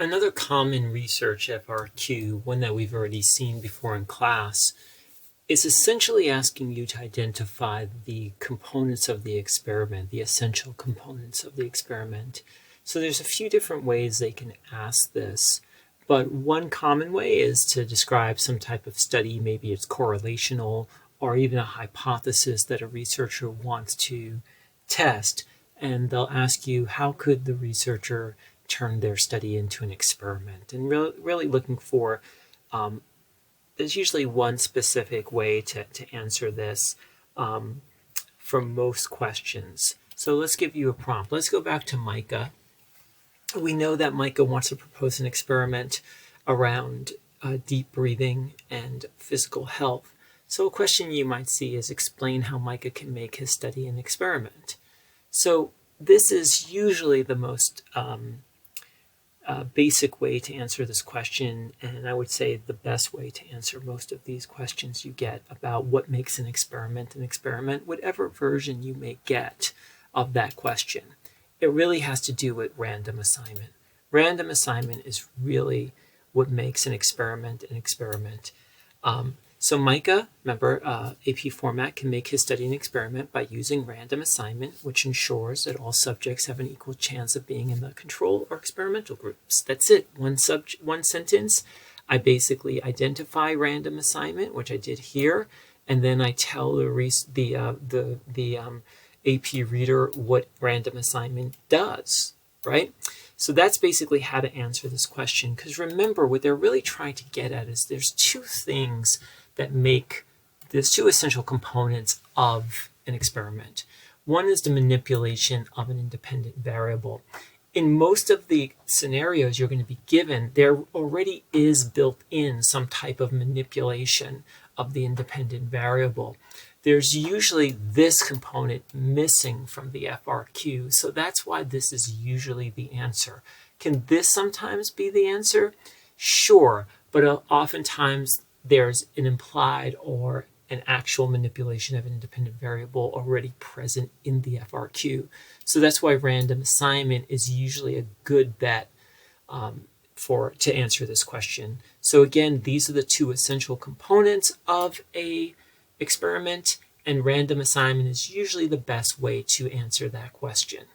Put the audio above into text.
Another common research FRQ, one that we've already seen before in class, is essentially asking you to identify the components of the experiment, the essential components of the experiment. So there's a few different ways they can ask this, but one common way is to describe some type of study. Maybe it's correlational or even a hypothesis that a researcher wants to test, and they'll ask you, how could the researcher turn their study into an experiment? And really looking for, there's usually one specific way to answer this for most questions. So let's give you a prompt. Let's go back to Micah. We know that Micah wants to propose an experiment around deep breathing and physical health. So a question you might see is, explain how Micah can make his study an experiment. So this is usually the most basic way to answer this question, and I would say the best way to answer most of these questions you get about what makes an experiment, whatever version you may get of that question. It really has to do with random assignment. Random assignment is really what makes an experiment an experiment. So Micah, remember, AP format, can make his study an experiment by using random assignment, which ensures that all subjects have an equal chance of being in the control or experimental groups. That's it. One sentence. I basically identify random assignment, which I did here, and then I tell the AP reader what random assignment does, right? So that's basically how to answer this question. Because remember, what they're really trying to get at is there's two things that make, there's two essential components of an experiment. One is the manipulation of an independent variable. In most of the scenarios you're going to be given, there already is built in some type of manipulation of the independent variable. There's usually this component missing from the FRQ, so that's why this is usually the answer. Can this sometimes be the answer? Sure, but oftentimes there's an implied or an actual manipulation of an independent variable already present in the FRQ. So that's why random assignment is usually a good bet to answer this question. So again, these are the two essential components of a experiment, and random assignment is usually the best way to answer that question.